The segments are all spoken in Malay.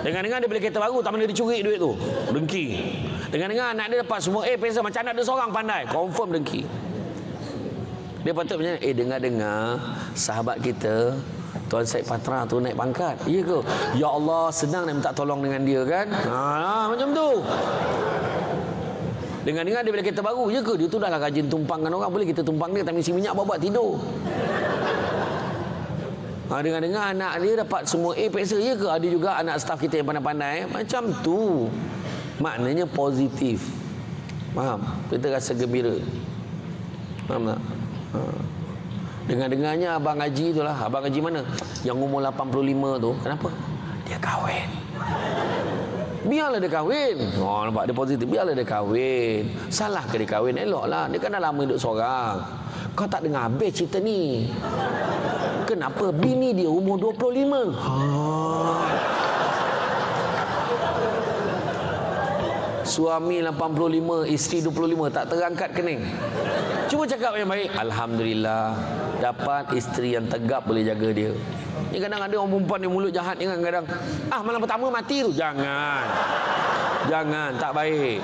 Dengar-dengar dia beli kereta baru, tak mana dia curi duit tu. Dengki. Dengar-dengar anak dia dapat semua A pencen, macam anak dia seorang pandai, confirm dengki. Dia patut macam dengar-dengar sahabat kita Tuan Syed Patra tu naik pangkat. Ya ke? Ya Allah, senang nak minta tolong dengan dia kan? Macam tu. Dengar-dengar dia beli kereta baru. Ya ke? Dia tu dah lah rajin tumpangkan orang. Boleh kita tumpang dia, tak isi minyak, bawa tidur. Dengar-dengar anak dia dapat semua A pencen. Ya ke? Ada juga anak staf kita yang pandai-pandai. Macam tu. Maknanya positif. Faham? Kita rasa gembira. Faham tak? Dengar-dengarnya Abang Haji itulah. Abang Haji mana? Yang umur 85 tu. Kenapa? Dia kahwin. Biarlah dia kahwin. Nampak dia positif. Biarlah dia kahwin. Salah ke dia kahwin? Eloklah. Dia kan dah lama duduk seorang. Kau tak dengar habis cerita ni. Kenapa bini dia umur 25? Suami 85, isteri 25, tak terangkat kening. Cuba cakap yang baik. Alhamdulillah, dapat isteri yang tegap boleh jaga dia. Ni kadang ada orang perempuan ni mulut jahat ni kadang. Malam pertama mati tu. Jangan. Jangan, tak baik.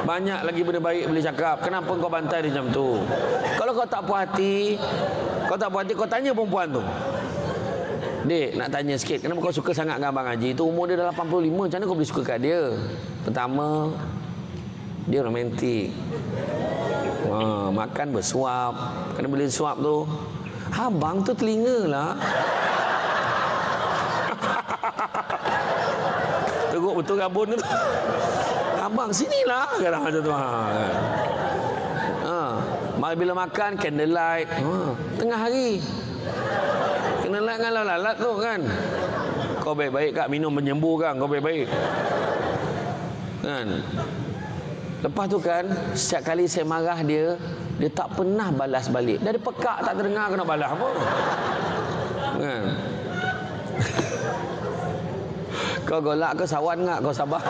Banyak lagi benda baik boleh cakap. Kenapa kau bantai dia macam tu? Kalau kau tak puas hati, kau tanya perempuan tu. Dek, nak tanya sikit, kenapa kau suka sangat dengan Abang Haji? Itu umur dia dah 85, macam mana kau boleh suka kat dia? Pertama, dia romantik. Makan bersuap. Kena boleh suap tu. Abang tu telinga lah. Teruk betul rabun tu. Abang sinilah kadang macam tu. Bila makan candlelight. Tengah hari. Candlelight kan lalat tu kan. Kau baik-baik kak minum penyembuh kan. Kau baik-baik kan. Lepas tu kan, setiap kali saya marah dia tak pernah balas balik. Dia ada pekak tak terdengar kena balas apa kan. Kau golak ke sawan ngak, kau sabar.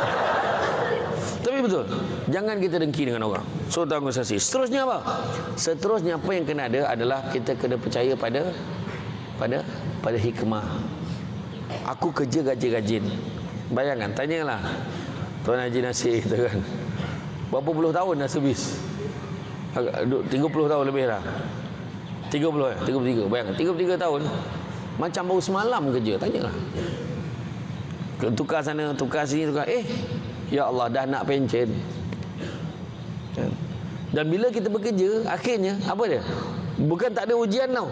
Tapi betul, jangan kita dengki dengan orang. So tanggung sasi. Seterusnya apa? Seterusnya apa yang kena ada adalah kita kena percaya pada hikmah. Aku kerja gaji rajin. Bayangkan, tanyalah Tuan Haji Nasir tu kan. Berapa puluh tahun dah servis? 30 tahun lebih dah. 33. Bayangkan 33 tahun. Macam baru semalam kerja. Tanyalah. Tukar sana, tukar sini, tukar. Ya Allah, dah nak pencen. Dan bila kita bekerja, akhirnya apa dia? Bukan tak ada ujian tau.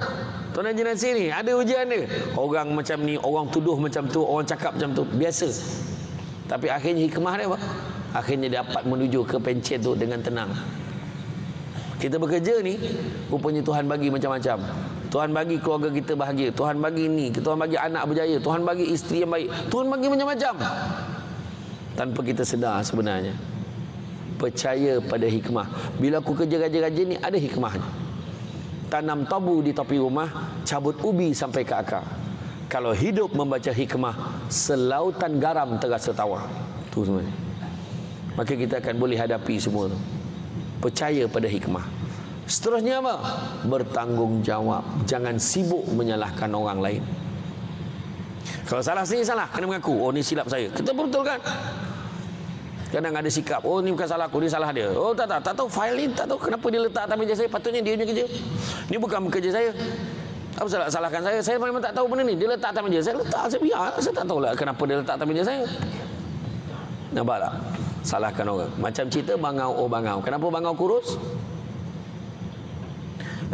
Tuan Haji Nasir ni ada ujian dia. Orang macam ni, orang tuduh macam tu, orang cakap macam tu, biasa. Tapi akhirnya hikmah dia apa? Akhirnya dapat menuju ke pencen tu dengan tenang. Kita bekerja ni, rupanya Tuhan bagi macam-macam. Tuhan bagi keluarga kita bahagia. Tuhan bagi ni, Tuhan bagi anak berjaya. Tuhan bagi isteri yang baik. Tuhan bagi macam-macam. Tanpa kita sedar sebenarnya. Percaya pada hikmah. Bila aku kerja rajin-rajin ni, ada hikmahnya. Tanam tabu di tepi rumah, cabut ubi sampai ke akar. Kalau hidup membaca hikmah, selautan garam terasa tawar. Itu sebenarnya. Maka kita akan boleh hadapi semua tu. Percaya pada hikmah. Seterusnya apa? Bertanggungjawab. Jangan sibuk menyalahkan orang lain. Kalau salah sendiri salah, kena mengaku. Oh, ni silap saya. Kita betul kan? Kadang ada sikap, oh ni bukan salah aku, ni salah dia. Oh tak tahu file ni, tak tahu kenapa dia letak atas meja saya. Patutnya dia punya kerja. Ni bukan kerja saya. Apa salahkan saya? Saya memang tak tahu benda ni. Dia letak atas meja saya, saya biar. Saya tak tahulah kenapa dia letak atas meja saya. Nampak tak? Salahkan orang. Macam cerita bangau, bangau. Kenapa bangau kurus?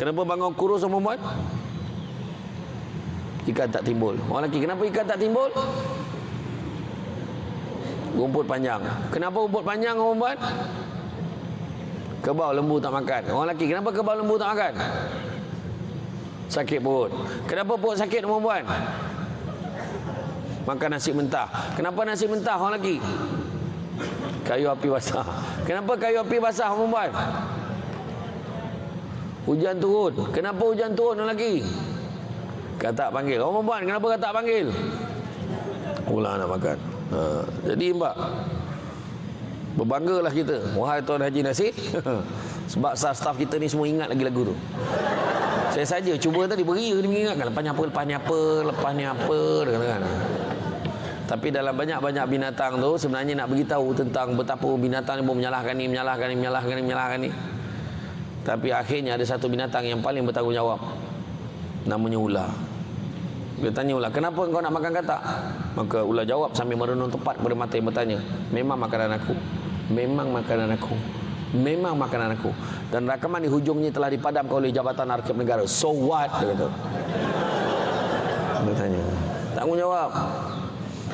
Kenapa bangau kurus orang perempuan? Ikan tak timbul. Orang lelaki, kenapa ikan tak timbul? Rumput panjang. Kenapa rumput panjang orang perempuan? Kebau lembu tak makan. Orang lelaki, kenapa kebau lembu tak makan? Sakit perut. Kenapa perut sakit orang perempuan? Makan nasi mentah. Kenapa nasi mentah orang lelaki? Kayu api basah. Kenapa kayu api basah orang perempuan? Hujan turun. Kenapa hujan turun orang lelaki? Katak panggil. Orang perempuan, kenapa katak panggil? Ulang nak makan. Jadi mbak, berbanggalah kita. Wahai Tuan Haji Nasir. Sebab staf kita ni semua ingat lagi lagu tu. Saya saja cuba tadi beria dia mengingatkan lepas ni apa. Dia katakan. Tapi dalam banyak-banyak binatang tu sebenarnya nak beritahu tentang betapa binatang ni menyalahkan ni. Tapi akhirnya ada satu binatang yang paling bertanggungjawab. Namanya ular. Dia tanya ular, kenapa kau nak makan katak? Maka ular jawab sambil merenung tepat pada mata yang bertanya, memang makanan aku. Memang makanan aku. Memang makanan aku. Dan rakaman di hujungnya telah dipadamkan oleh Jabatan Arkib Negara. So what? Dia kata. Dia tanya. Tanggungjawab.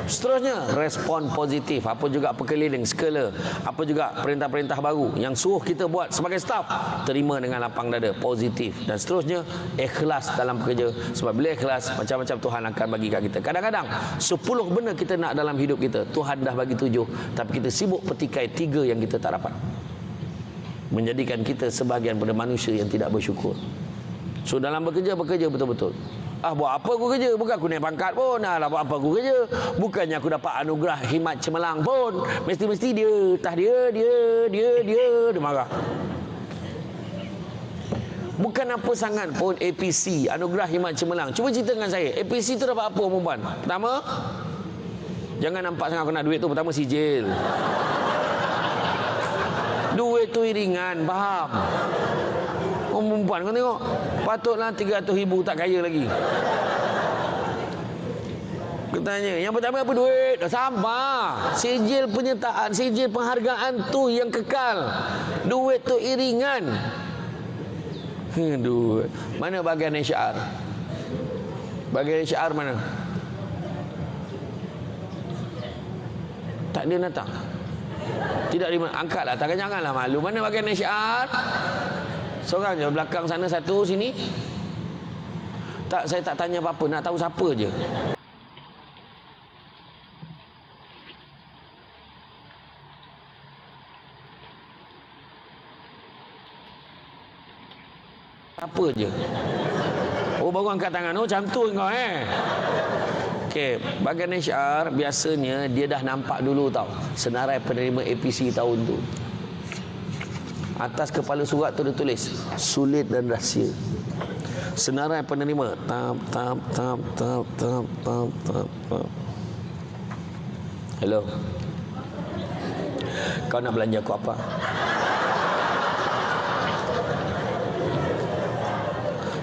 Seterusnya, respon positif. Apa juga perkeliling, skala, apa juga perintah-perintah baru yang suruh kita buat sebagai staf, terima dengan lapang dada, positif. Dan seterusnya, ikhlas dalam bekerja. Sebab bila ikhlas, macam-macam Tuhan akan bagi kat kita. Kadang-kadang 10 benda kita nak dalam hidup kita, Tuhan dah bagi 7, tapi kita sibuk petikai 3 yang kita tak dapat, menjadikan kita sebahagian pada manusia yang tidak bersyukur. So dalam bekerja betul-betul. Buat apa aku kerja? Bukan aku naik pangkat pun. Buat apa aku kerja? Bukannya aku dapat anugerah khidmat cemerlang pun. Mesti dia, dia marah. Bukan apa sangat pun APC, anugerah khidmat cemerlang. Cuba cerita dengan saya, APC tu dapat apa perempuan? Pertama, jangan nampak sangat aku nak duit tu. Pertama, sijil. Duit tu iringan, faham? Perempuan kau tengok, patutlah 300,000 tak kaya lagi. Katanya, yang pertama apa? Duit. Sabar. Sijil penyertaan, sijil penghargaan tu yang kekal. Duit tu iringan. Duit. Mana bahagian HR? Bahagian HR mana? Tak dia datang. Tidak angkatlah, takkan janganlah malu. Mana bahagian HR? Seorang je belakang sana, satu sini. Tak, saya tak tanya apa-apa, nak tahu siapa je. Siapa je. Oh, baru angkat tangan. Oh, macam tu kau Okey, bahagian HR biasanya dia dah nampak dulu tau senarai penerima APC tahun tu. Atas kepala surat tu dia tulis sulit dan rahsia. Senarai penerima tap. Hello. Kau nak belanja aku apa?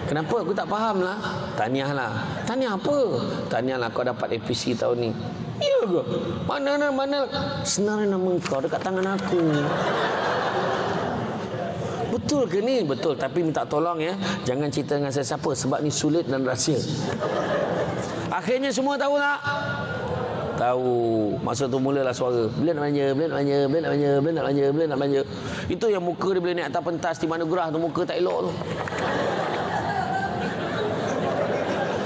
Kenapa? Aku tak faham lah. Tahniah lah. Tahniah apa? Tahniah lah kau dapat APC tahun ni. Ya ke? Mana? Senarai nama kau dekat tangan aku. Betul ke ni? Betul. Tapi minta tolong ya, jangan cerita dengan siapa sebab ni sulit dan rahsia. Akhirnya semua tahu tak? Tahu. Masa tu mulalah suara. Bila nak belanja. Itu yang muka dia bila naik atas pentas di mana gerah tu, muka tak elok tu.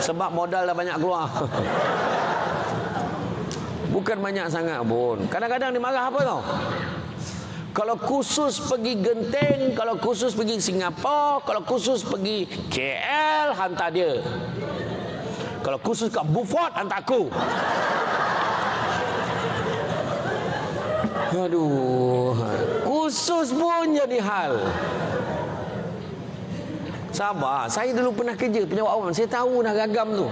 Sebab modal dah banyak keluar. Bukan banyak sangat pun. Kadang-kadang dia marah apa tau? Kalau khusus pergi Genting, kalau khusus pergi Singapura, kalau khusus pergi KL, hantar dia. Kalau khusus kat Beaufort, hantar aku. Aduh, khusus pun jadi hal. Sabar, saya dulu pernah kerja penyawat awam, saya tahu dah gagam tu.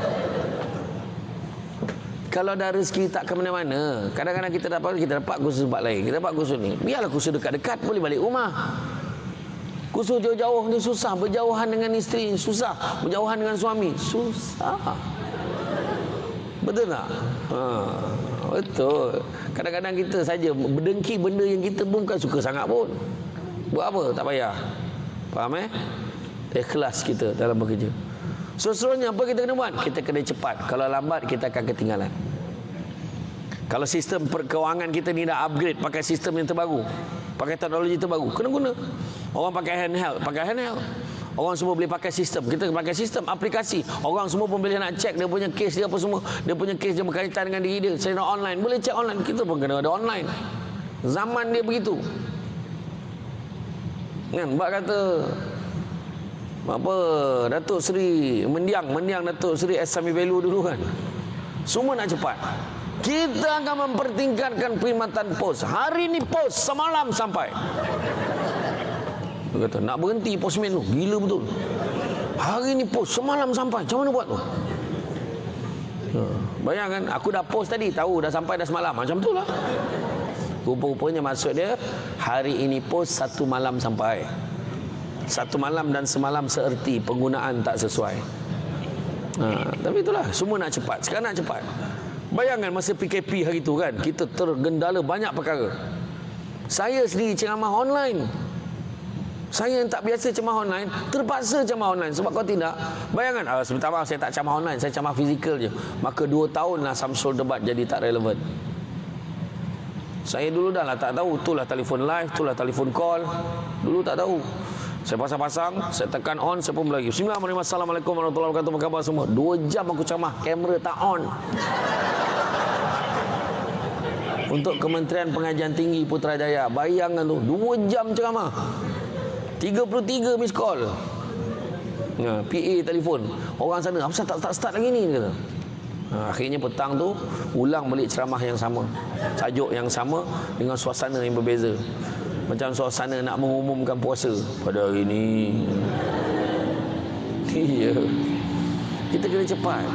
Kalau dah rezeki tak ke mana-mana, kadang-kadang kita dapat kursus tempat lain, kita dapat kursus ni. Biarlah kursus dekat-dekat, boleh balik rumah. Kursus jauh-jauh ni susah, berjauhan dengan isteri susah, berjauhan dengan suami susah. Betul tak? Betul. Kadang-kadang kita saja berdengki benda yang kita bukan suka sangat pun. Buat apa? Tak payah. Faham Ikhlas kita dalam bekerja. Seterusnya apa kita kena buat? Kita kena cepat. Kalau lambat kita akan ketinggalan. Kalau sistem keuangan kita ni dah upgrade, pakai sistem yang terbaru, pakai teknologi terbaru, kena guna. Orang pakai handheld. Orang semua boleh pakai sistem. Kita pakai sistem aplikasi. Orang semua pun boleh nak cek dia punya kes dia apa semua. Dia punya kes dia berkaitan dengan diri dia. Saya nak online, boleh cek online. Kita pun kena ada online. Zaman dia begitu. Kan, Mbak kata apa, Datuk Seri mendiang Datuk Seri Sami Value dulu kan. Semua nak cepat. Kita akan mempertingkatkan perkhidmatan pos. Hari ni pos semalam sampai. Dia kata nak berhenti postman tu. Gila betul. Hari ni pos semalam sampai. Macam mana buat tu? Bayangkan, aku dah post tadi, tahu dah sampai dah semalam. Macam tu lah. Rupa-rupanya maksud dia, hari ini post 1 malam sampai. 1 malam dan semalam seerti, penggunaan tak sesuai. Tapi itulah, semua nak cepat. Sekarang nak cepat. Bayangkan masa PKP hari tu kan, kita tergendala banyak perkara. Saya sendiri ceramah online. Saya yang tak biasa ceramah online, terpaksa ceramah online. Sebab kalau tidak, bayangkan, sebentar saya tak ceramah online, saya ceramah fizikal je. Maka 2 tahun lah Samsul debat jadi tak relevan. Saya dulu dah lah tak tahu, itulah telefon live, itulah telefon call. Dulu tak tahu. Saya pasang-pasang, saya tekan on, saya pun lagi. Bismillahirrahmanirrahim, Assalamualaikum warahmatullahi wabarakatuh, apa khabar semua? 2 jam aku ceramah, kamera tak on. Untuk Kementerian Pengajian Tinggi Putrajaya, bayangkan tu, 2 jam ceramah. 33 miss call. PA telefon. Orang sana, apa tak start lagi ni? Kata. Akhirnya petang tu ulang balik ceramah yang sama, tajuk yang sama dengan suasana yang berbeza. Macam suasana nak mengumumkan puasa pada hari ni. Iya. Kita kena cepat.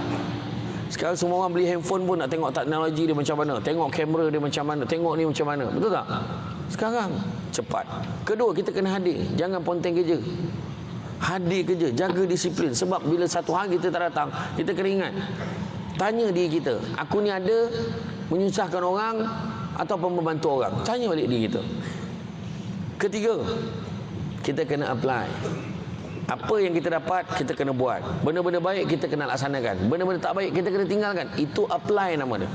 Sekarang semua orang beli handphone pun nak tengok teknologi dia macam mana, tengok kamera dia macam mana, tengok ni macam mana. Betul tak? Sekarang cepat. Kedua, kita kena hadir. Jangan ponteng kerja. Hadir kerja, jaga disiplin. Sebab bila satu hari kita tak datang, kita kena ingat, tanya diri kita, aku ni ada menyusahkan orang ataupun membantu orang? Tanya balik diri kita. Ketiga, kita kena apply. Apa yang kita dapat, kita kena buat. Benda-benda baik, kita kena laksanakan. Benda-benda tak baik, kita kena tinggalkan. Itu apply nama dia.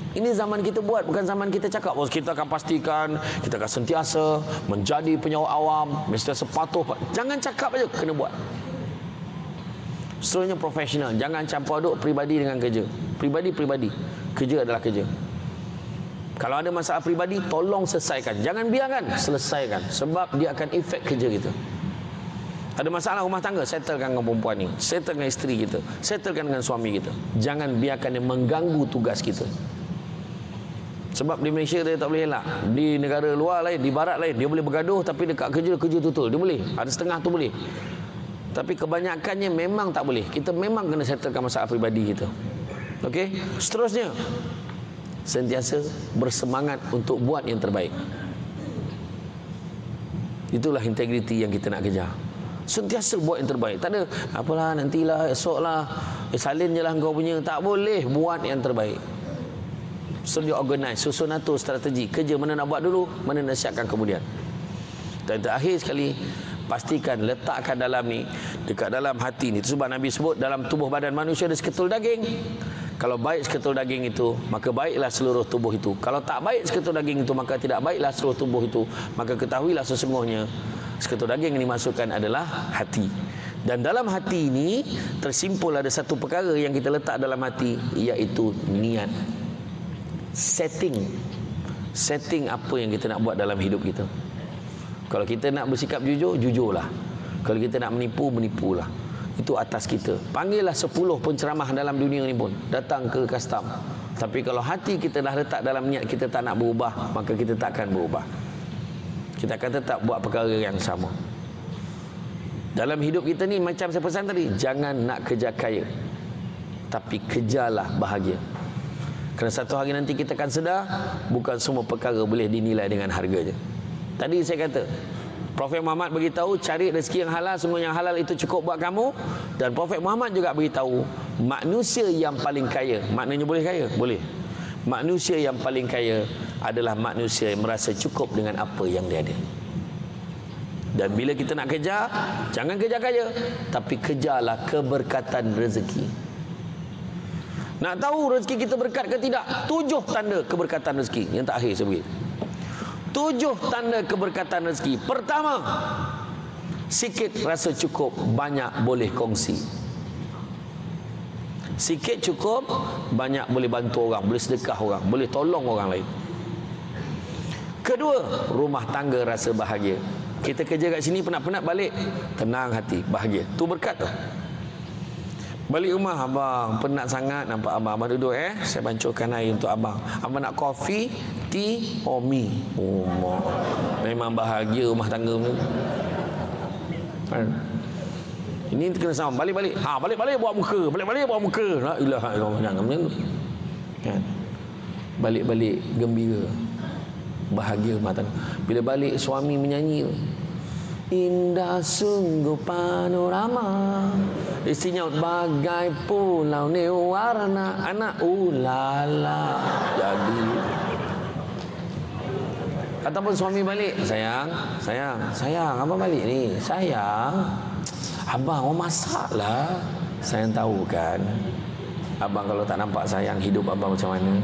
Ini zaman kita buat, bukan zaman kita cakap. Kita akan pastikan, kita akan sentiasa menjadi penyawat awam, mesti sepatuh. Jangan cakap aja, kena buat. Seterusnya profesional. Jangan campur aduk peribadi dengan kerja. Peribadi, kerja adalah kerja. Kalau ada masalah peribadi, tolong selesaikan. Jangan biarkan, selesaikan. Sebab dia akan efek kerja kita. Ada masalah rumah tangga, settlekan dengan perempuan ni, settle dengan isteri kita, settlekan dengan suami kita. Jangan biarkan dia mengganggu tugas kita. Sebab di Malaysia dia tak boleh elak. Di negara luar lain, di barat lain, dia boleh bergaduh, tapi dekat kerja tutul. Dia boleh, ada setengah tu boleh. Tapi kebanyakannya memang tak boleh. Kita memang kena settlekan masalah peribadi kita. Okey, seterusnya, sentiasa bersemangat untuk buat yang terbaik. Itulah integriti yang kita nak kejar. Sentiasa buat yang terbaik. Tak ada, apalah nantilah, esoklah, salin je lah kau punya. Tak boleh, buat yang terbaik. So dia organize, susun atur strategi. Kerja mana nak buat dulu, mana nak siapkan kemudian. Dan terakhir sekali, pastikan letakkan dalam ni, dekat dalam hati ni. Itu sebab Nabi sebut dalam tubuh badan manusia ada seketul daging. Kalau baik seketul daging itu, maka baiklah seluruh tubuh itu. Kalau tak baik seketul daging itu, maka tidak baiklah seluruh tubuh itu. Maka ketahuilah sesungguhnya seketul daging yang dimasukkan adalah hati. Dan dalam hati ini tersimpul ada satu perkara yang kita letak dalam hati, iaitu niat. Setting apa yang kita nak buat dalam hidup kita. Kalau kita nak bersikap jujur, jujurlah. Kalau kita nak menipu, menipulah. Itu atas kita. Panggillah 10 penceramah dalam dunia ni pun datang ke custom. Tapi kalau hati kita dah letak dalam niat kita tak nak berubah, maka kita tak akan berubah. Kita akan tetap buat perkara yang sama. Dalam hidup kita ni, macam saya pesan tadi, jangan nak kejar kaya, tapi kejarlah bahagia. Kerana satu hari nanti kita akan sedar, bukan semua perkara boleh dinilai dengan harganya. Tadi saya kata, Prophet Muhammad beritahu, cari rezeki yang halal, semua yang halal itu cukup buat kamu. Dan Prophet Muhammad juga beritahu, manusia yang paling kaya, maknanya boleh kaya? Boleh. Manusia yang paling kaya adalah manusia yang merasa cukup dengan apa yang dia ada. Dan bila kita nak kejar, jangan kejar kaya, tapi kejarlah keberkatan rezeki. Nak tahu rezeki kita berkat ke tidak? 7 tanda keberkatan rezeki. Yang terakhir saya beri 7 tanda keberkatan rezeki. Pertama, sikit rasa cukup, banyak boleh kongsi. Sikit cukup, banyak boleh bantu orang, boleh sedekah orang, boleh tolong orang lain. Kedua, rumah tangga rasa bahagia. Kita kerja kat sini, penat-penat balik, tenang hati, bahagia. Tu berkat tu. Balik rumah, abang penat sangat nampak abang. Abang duduk saya bancuhkan air untuk abang. Abang nak kopi, tea, or mi. Oh, memang bahagia rumah tangga ni. Ini kena sama. Balik-balik. Balik-balik buat muka. Balik-balik buat muka. La ilaha illallah. Jangan macam tu. Kan? Balik-balik gembira. Bahagia mata. Bila balik suami menyanyi. Indah sungguh panorama. Isinya bagai pulau ni warna. Anak ulala. Jadi. Ataupun suami balik. Sayang. Abang balik ni. Sayang. Abang, awak masak lah. Sayang tahu kan. Abang kalau tak nampak sayang, hidup abang macam mana?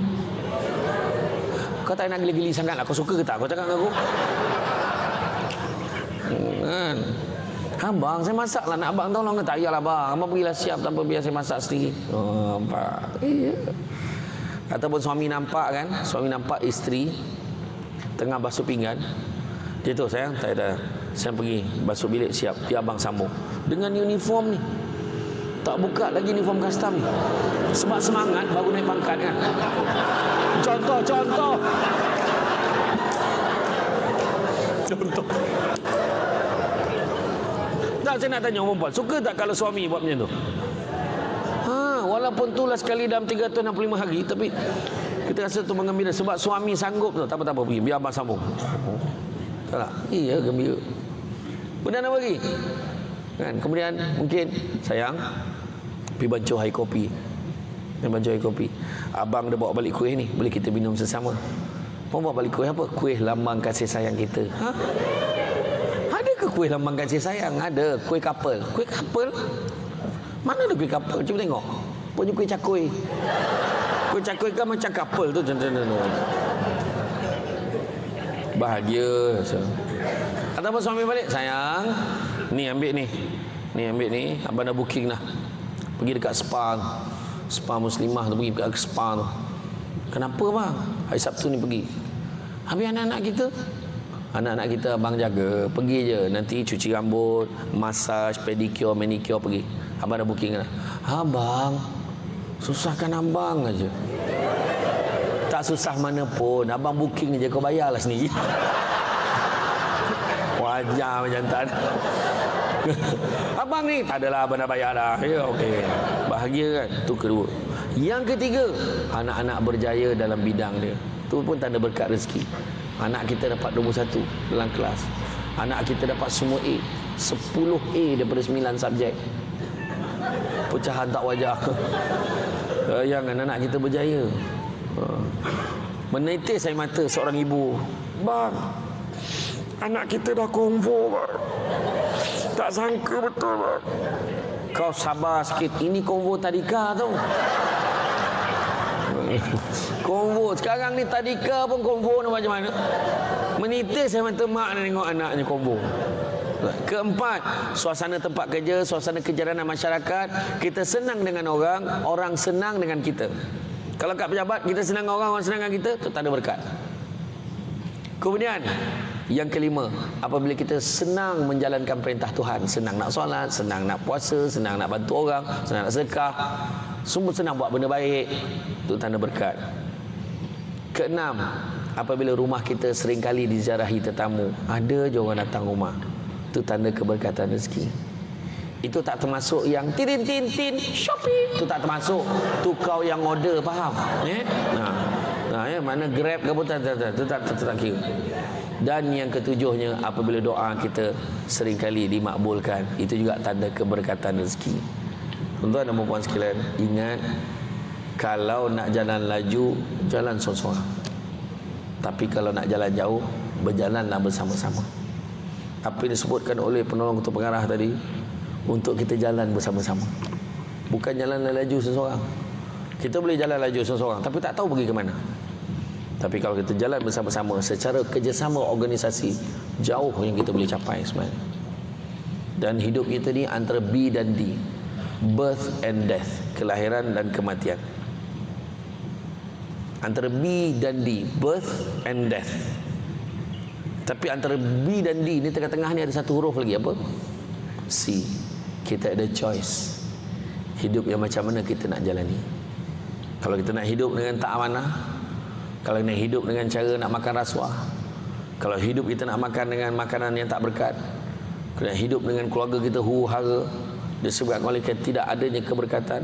Kau tak nak geli-geli sangat lah. Kau suka ke tak? Kau cakap dengan aku. Kan? Abang, saya masak lah. Nak abang tolong ke tak? Yalah bang. Abang pergilah siap tanpa biar saya masak sendiri. Oh, nampak? Iya. Ataupun suami nampak kan. Suami nampak isteri tengah basuh pinggan. Dia tu sayang, tak ada. Saya pergi basuh bilik siap. Biar abang sambung. Dengan uniform ni. Tak buka lagi uniform custom ni. Sebab semangat baru naik pangkat kan. Contoh. Tak, saya nak tanya orang perempuan, suka tak kalau suami buat macam tu? Walaupun itulah sekali dalam 365 hari, tapi kita rasa tu mengembira sebab suami sanggup tu. Tak apa-apa pergi, biar abang sambung. Tak tak? Iya, gembira. Kemudian apa lagi? Kan, kemudian mungkin sayang pergi bancuh air kopi. Abang dah bawa balik kuih ni, boleh kita minum sesama. Bawa balik kuih apa? Kuih lambang kasih sayang kita. Ada ke kuih lambang kasih sayang? Ada. Kuih couple. Mana ada kuih couple? Cuba tengok. Punya kuih cakui. Kuih cakui kan macam couple tu. Bahagia. Ataupun suami balik, sayang, ni ambil ni. Abang dah booking dah. Pergi dekat spa muslimah tu, pergi dekat spa tu. Kenapa bang? Hari Sabtu ni pergi. Habis anak-anak kita abang jaga. Pergi je, nanti cuci rambut, massage, pedicure, manicure pergi. Abang dah booking dah. Abang, susahkan abang aja. Tak susah mana pun, abang booking je, kau bayarlah sendiri. Wajar macam tak ada. Abang ni tak adalah, abang dah bayar dah. Ya, okey. Bahagia kan? Tu kedua. Yang ketiga, anak-anak berjaya dalam bidang dia. Tu pun tanda berkat rezeki. Anak kita dapat 21 dalam kelas. Anak kita dapat semua A. 10 A daripada 9 subjek. Pecahan tak wajar. Jangan anak kita berjaya. Menitis air mata seorang ibu. Bang, anak kita dah konvo bang. Tak sangka betul bang. Kau sabar sikit. Ini konvo tadika tau. Konvo. Sekarang ni tadika pun konvo ni macam mana. Menitis air mata mak nak tengok anaknya konvo. Keempat, suasana tempat kerja, suasana kejaranan masyarakat. Kita senang dengan orang, orang senang dengan kita. Kalau kat pejabat, kita senang dengan orang senang dengan kita, tu tak ada berkat. Kemudian yang kelima, apabila kita senang menjalankan perintah Tuhan, senang nak solat, senang nak puasa, senang nak bantu orang, senang nak sedekah, semua senang buat benda baik, itu tanda berkat. Keenam, apabila rumah kita seringkali diziarahi tetamu, ada je orang datang rumah, itu tanda keberkatan rezeki. Itu tak termasuk yang tin shopping, itu tak termasuk. Tu kau yang order, faham? Mana Grab ke pun tak kira. Dan yang ketujuhnya, apabila doa kita seringkali dimakbulkan, itu juga tanda keberkatan rezeki. Tuan-tuan dan puan sekalian, ingat, kalau nak jalan laju, jalan sorang-sorang. Tapi kalau nak jalan jauh, berjalanlah bersama-sama. Apa yang disebutkan oleh penolong ketua pengarah tadi, untuk kita jalan bersama-sama, bukan jalan laju seseorang. Kita boleh jalan laju seseorang, tapi tak tahu pergi ke mana. Tapi kalau kita jalan bersama-sama secara kerjasama organisasi, jauh yang kita boleh capai sebenarnya. Dan hidup kita ni antara B dan D, birth and death, kelahiran dan kematian. Antara B dan D, birth and death. Tapi antara B dan D ni, tengah-tengah ni ada satu huruf lagi, apa? C. Kita ada choice. Hidup yang macam mana kita nak jalani. Kalau kita nak hidup dengan tak amanah, kalau nak hidup dengan cara nak makan rasuah, kalau hidup kita nak makan dengan makanan yang tak berkat, kalau nak hidup dengan keluarga kita huru-hara, disebabkan oleh tidak adanya keberkatan.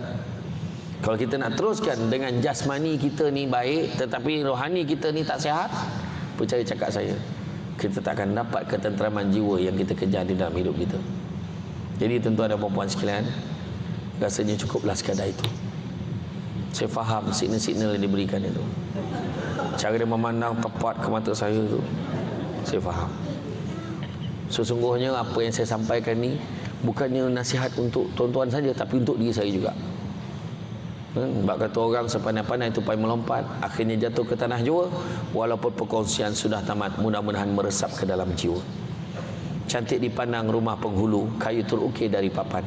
Kalau kita nak teruskan dengan jasmani kita ni baik tetapi rohani kita ni tak sihat, percaya cakap saya, kita tak akan dapat ketenteraman jiwa yang kita kejar di dalam hidup kita. Jadi tuan-tuan dan puan-puan sekalian, rasanya cukuplah sekadar itu. Saya faham signal-signal yang diberikan itu, cara dia memandang tepat ke mata saya tu, saya faham. Sesungguhnya apa yang saya sampaikan ni bukannya nasihat untuk tuan-tuan saja, tapi untuk diri saya juga. Sebab kata orang sepandai-pandai tupai melompat, akhirnya jatuh ke tanah jua. Walaupun perkongsian sudah tamat, mudah-mudahan meresap ke dalam jiwa. Cantik dipandang rumah penghulu, kayu terukir dari papan.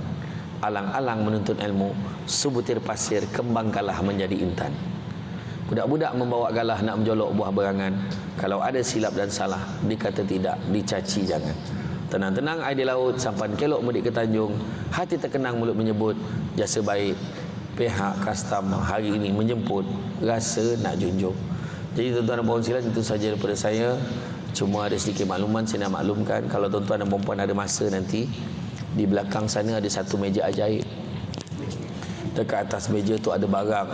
Alang-alang menuntut ilmu, sebutir pasir kembang galah menjadi intan. Budak-budak membawa galah nak menjolok buah berangan. Kalau ada silap dan salah, dikata tidak, dicaci jangan. Tenang-tenang air di laut, sampan kelok mudik ke Tanjung. Hati terkenang mulut menyebut, jasa baik pihak custom hari ini menjemput, rasa nak junjung. Jadi tuan-tuan dan puan sekalian, itu saja daripada saya. Cuma ada sedikit makluman saya nak maklumkan. Kalau tuan-tuan dan puan ada masa nanti, di belakang sana ada satu meja ajaib. Dekat atas meja tu ada barang